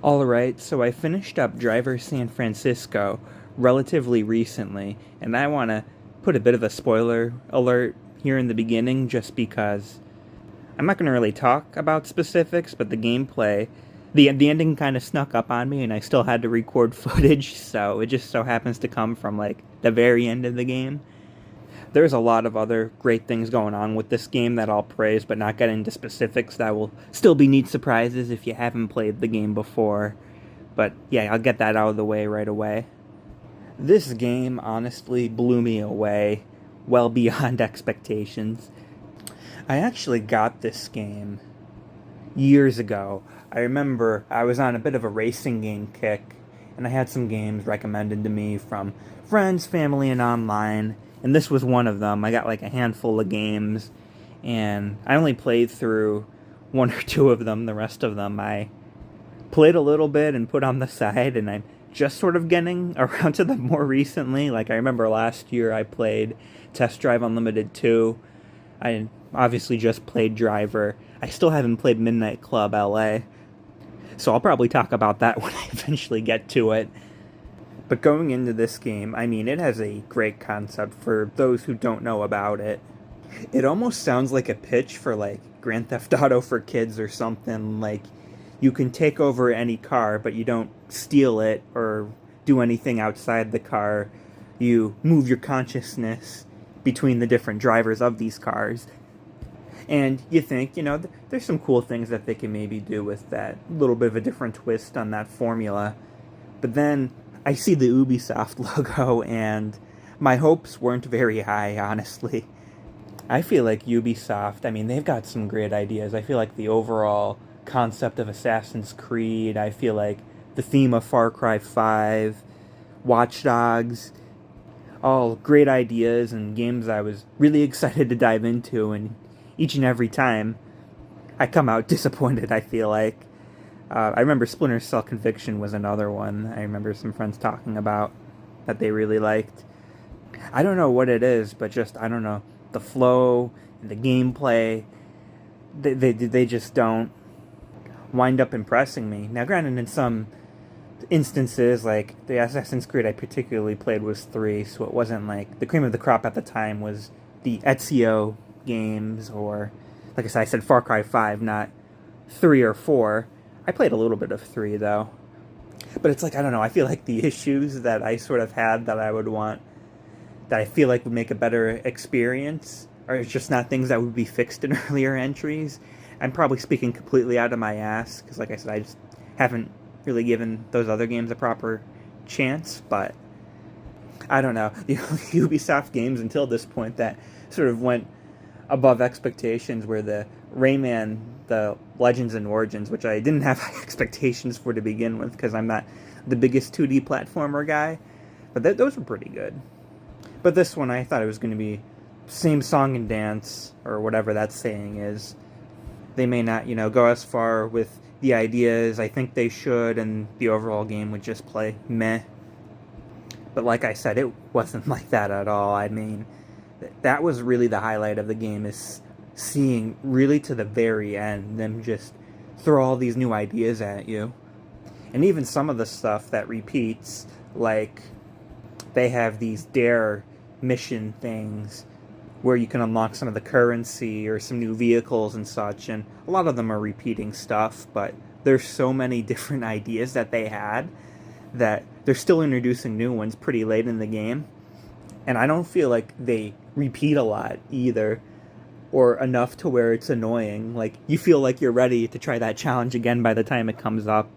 Alright, so I finished up Driver San Francisco relatively recently, and I want to put a bit of a spoiler alert here in the beginning just because I'm not going to really talk about specifics, but the gameplay, the ending kind of snuck up on me and I still had to record footage, so it just so happens to come from like the very end of the game. There's a lot of other great things going on with this game that I'll praise, but not get into specifics. That will still be neat surprises if you haven't played the game before. But yeah, I'll get that out of the way right away. This game honestly blew me away, well beyond expectations. I actually got this game years ago. I remember I was on a bit of a racing game kick, and I had some games recommended to me from friends, family, and online, and this was one of them. I got like a handful of games, and I only played through one or two of them. The rest of them I played a little bit and put on the side, and I'm just sort of getting around to them more recently. Like, I remember last year I played Test Drive Unlimited 2. I obviously just played Driver. I still haven't played Midnight Club LA, so I'll probably talk about that when I eventually get to it. But going into this game, I mean, it has a great concept for those who don't know about it. It almost sounds like a pitch for, like, Grand Theft Auto for kids or something. Like, you can take over any car, but you don't steal it or do anything outside the car. You move your consciousness between the different drivers of these cars. And you think, there's some cool things that they can maybe do with that little bit of a different twist on that formula. But then I see the Ubisoft logo, and my hopes weren't very high, honestly. I feel like Ubisoft, I mean, they've got some great ideas. I feel like the overall concept of Assassin's Creed, I feel like the theme of Far Cry 5, Watch Dogs, all great ideas and games I was really excited to dive into, and each and every time I come out disappointed, I feel like. I remember Splinter Cell Conviction was another one I remember some friends talking about that they really liked. I don't know what it is, but just, I don't know, the flow, the gameplay, they just don't wind up impressing me. Now, granted, in some instances, like the Assassin's Creed I particularly played was 3, so it wasn't like the cream of the crop at the time was the Ezio games, or like I said Far Cry 5, not 3 or 4. I played a little bit of 3 though. But it's like, I don't know, I feel like the issues that I sort of had that I would want, that I feel like would make a better experience, are just not things that would be fixed in earlier entries. I'm probably speaking completely out of my ass, because like I said, I just haven't really given those other games a proper chance, but I don't know. The only Ubisoft games until this point that sort of went above expectations were the Rayman, the Legends and Origins, which I didn't have high expectations for to begin with because I'm not the biggest 2D platformer guy, but those were pretty good. But this one, I thought it was going to be same song and dance, or whatever that saying is. They may not, go as far with the ideas I think they should, and the overall game would just play meh. But like I said, it wasn't like that at all. I mean, that was really the highlight of the game, is seeing really to the very end them just throw all these new ideas at you. And even some of the stuff that repeats, like they have these dare mission things where you can unlock some of the currency or some new vehicles and such, and a lot of them are repeating stuff, but there's so many different ideas that they had that they're still introducing new ones pretty late in the game. And I don't feel like they repeat a lot either, or enough to where it's annoying. Like, you feel like you're ready to try that challenge again by the time it comes up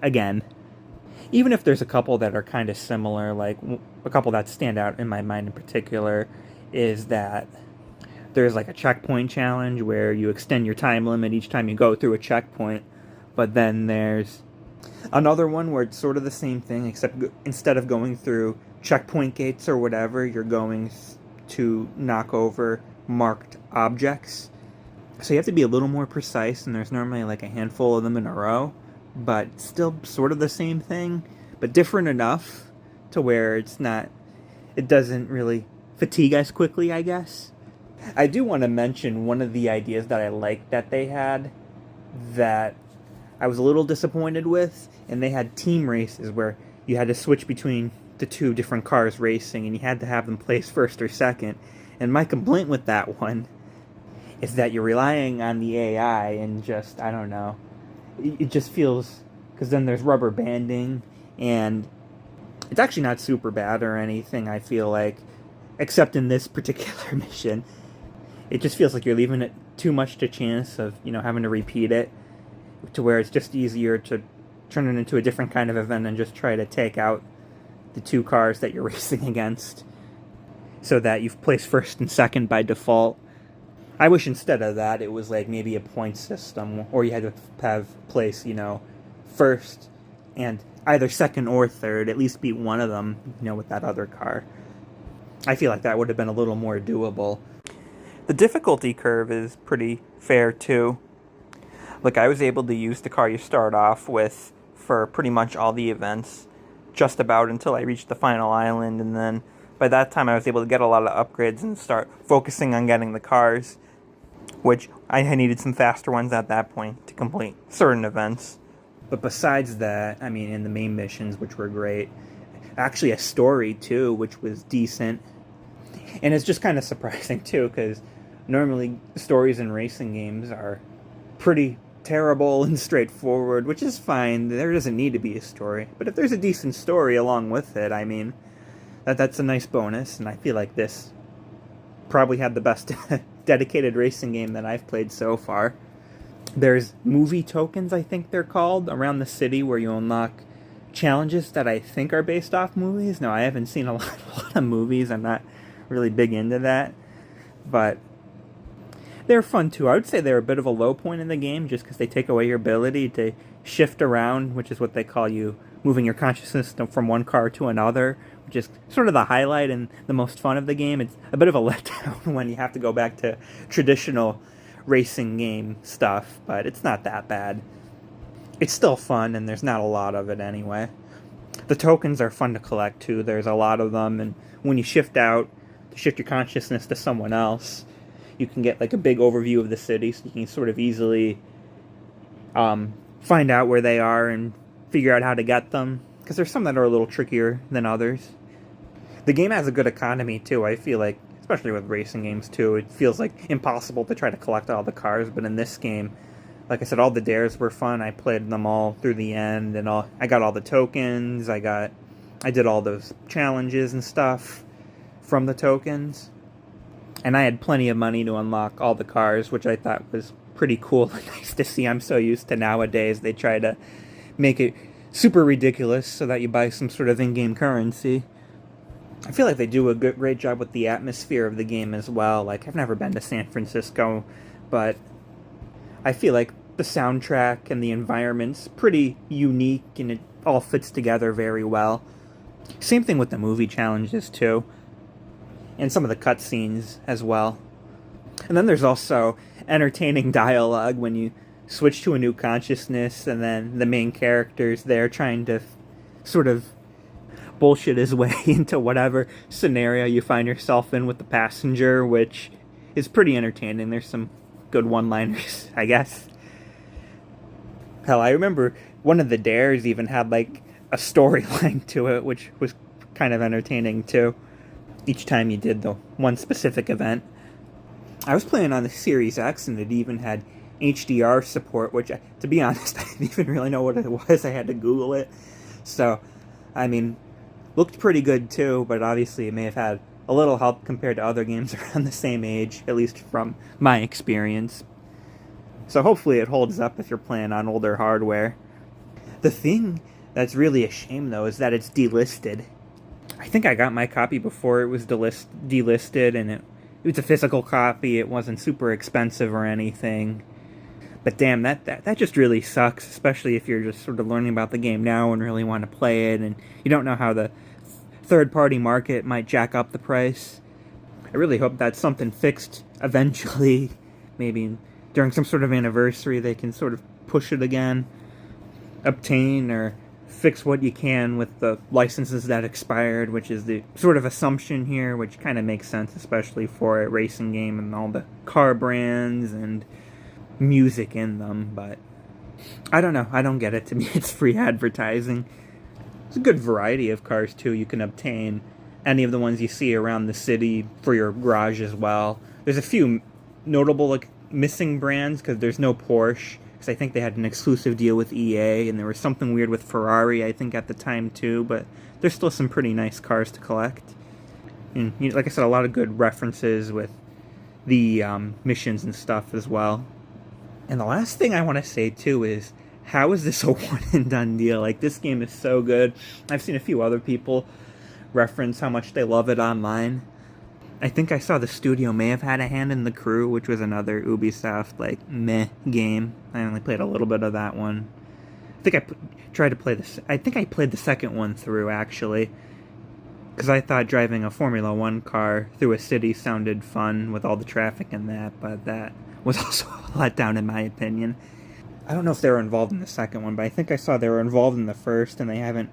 again. Even if there's a couple that are kind of similar, like a couple that stand out in my mind in particular is that there's like a checkpoint challenge where you extend your time limit each time you go through a checkpoint, but then there's another one where it's sort of the same thing, except instead of going through checkpoint gates or whatever, you're going to knock over marked objects. So you have to be a little more precise, and there's normally like a handful of them in a row, but still sort of the same thing, but different enough to where it doesn't really fatigue as quickly, I guess. I do want to mention one of the ideas that I liked that they had that I was a little disappointed with, and they had team races where you had to switch between the two different cars racing, and you had to have them place first or second. And my complaint with that one is that you're relying on the AI, and just, I don't know, it just feels, because then there's rubber banding, and it's actually not super bad or anything, I feel like, except in this particular mission. It just feels like you're leaving it too much to chance of, having to repeat it, to where it's just easier to turn it into a different kind of event and just try to take out the two cars that you're racing against, so that you've placed first and second by default. I wish instead of that it was like maybe a point system, or you had to have place, first and either second or third, at least beat one of them, with that other car. I feel like that would have been a little more doable. The difficulty curve is pretty fair too. Like, I was able to use the car you start off with for pretty much all the events, just about until I reached the final island, and then by that time I was able to get a lot of upgrades and start focusing on getting the cars, which I needed some faster ones at that point to complete certain events. But besides that, in the main missions, which were great, actually a story too, which was decent. And it's just kind of surprising too, because normally stories in racing games are pretty terrible and straightforward, which is fine. There doesn't need to be a story. But if there's a decent story along with it, that's a nice bonus. And I feel like this probably had the best dedicated racing game that I've played so far. There's movie tokens, I think they're called, around the city where you unlock challenges that I think are based off movies. No, I haven't seen a lot of movies. I'm not really big into that. But they're fun too. I would say they're a bit of a low point in the game, just because they take away your ability to shift around, which is what they call you moving your consciousness from one car to another, which is sort of the highlight and the most fun of the game. It's a bit of a letdown when you have to go back to traditional racing game stuff, but it's not that bad. It's still fun, and there's not a lot of it anyway. The tokens are fun to collect too. There's a lot of them, and when you shift out to shift your consciousness to someone else, you can get like a big overview of the city, so you can sort of easily find out where they are and figure out how to get them, because there's some that are a little trickier than others. The game has a good economy too. I feel like, especially with racing games too, it feels like impossible to try to collect all the cars, but in this game, like I said, all the dares were fun. I played them all through the end, and I got all the tokens. I did all those challenges and stuff from the tokens. And I had plenty of money to unlock all the cars, which I thought was pretty cool and nice to see. I'm so used to nowadays they try to make it super ridiculous so that you buy some sort of in-game currency. I feel like they do a great job with the atmosphere of the game as well. Like, I've never been to San Francisco, but I feel like the soundtrack and the environment's pretty unique, and it all fits together very well. Same thing with the movie challenges too, and some of the cutscenes as well. And then there's also entertaining dialogue when you switch to a new consciousness, and then the main character's there trying to sort of bullshit his way into whatever scenario you find yourself in with the passenger, which is pretty entertaining. There's some good one-liners, I guess. Hell, I remember one of the dares even had like a storyline to it, which was kind of entertaining too, each time you did the one specific event. I was playing on the Series X, and it even had HDR support, which, to be honest, I didn't even really know what it was. I had to Google it. So, looked pretty good too, but obviously it may have had a little help compared to other games around the same age, at least from my experience. So hopefully it holds up if you're playing on older hardware. The thing that's really a shame, though, is that it's delisted. I think I got my copy before it was delisted, and it was a physical copy. It wasn't super expensive or anything. But damn, that just really sucks, especially if you're just sort of learning about the game now and really want to play it, and you don't know how the third-party market might jack up the price. I really hope that's something fixed eventually. Maybe during some sort of anniversary they can sort of push it again, obtain or fix what you can with the licenses that expired, which is the sort of assumption here, which kind of makes sense, especially for a racing game and all the car brands and music in them. But I don't know. I don't get it. To me, it's free advertising. It's a good variety of cars, too. You can obtain any of the ones you see around the city for your garage as well. There's a few notable, like, missing brands, because there's no Porsche, because I think they had an exclusive deal with EA, and there was something weird with Ferrari, I think, at the time, too, but there's still some pretty nice cars to collect. And, you know, like I said, a lot of good references with the missions and stuff as well. And the last thing I want to say, too, is how is this a one-and-done deal? Like, this game is so good. I've seen a few other people reference how much they love it online. I think I saw the studio may have had a hand in The Crew, which was another Ubisoft, like, meh game. I only played a little bit of that one. I think tried to play this. I think I played the second one through, actually. Because I thought driving a Formula 1 car through a city sounded fun with all the traffic and that, but that was also a letdown in my opinion. I don't know if they were involved in the second one, but I think I saw they were involved in the first, and they haven't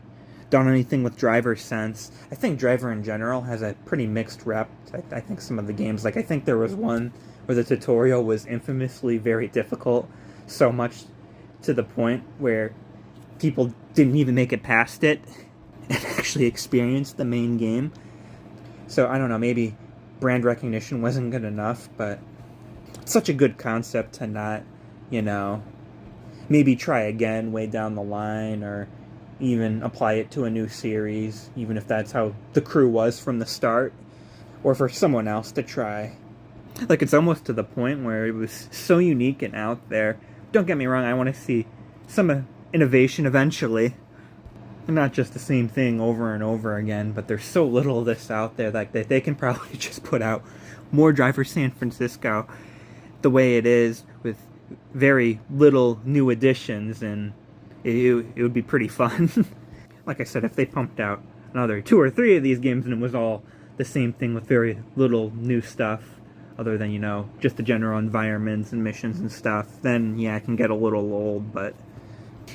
done anything with Driver since. I think Driver in general has a pretty mixed rep. I think some of the games, like I think there was one where the tutorial was infamously very difficult, so much to the point where people didn't even make it past it and actually experience the main game. So I don't know, maybe brand recognition wasn't good enough, but it's such a good concept to not, you know, maybe try again way down the line, or even apply it to a new series, even if that's how The Crew was from the start, or for someone else to try. Like, it's almost to the point where it was so unique and out there. Don't get me wrong, I want to see some innovation eventually, and not just the same thing over and over again, but there's so little of this out there that they can probably just put out more Driver San Francisco the way it is, with very little new additions, and it would be pretty fun. Like I said, if they pumped out another 2 or 3 of these games and it was all the same thing with very little new stuff, other than, you know, just the general environments and missions and stuff, then yeah, it can get a little old, but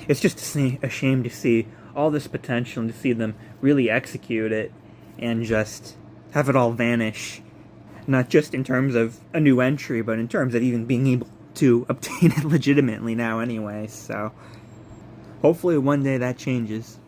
it's just a shame to see all this potential and to see them really execute it and just have it all vanish. Not just in terms of a new entry, but in terms of even being able to obtain it legitimately now anyway, so hopefully one day that changes.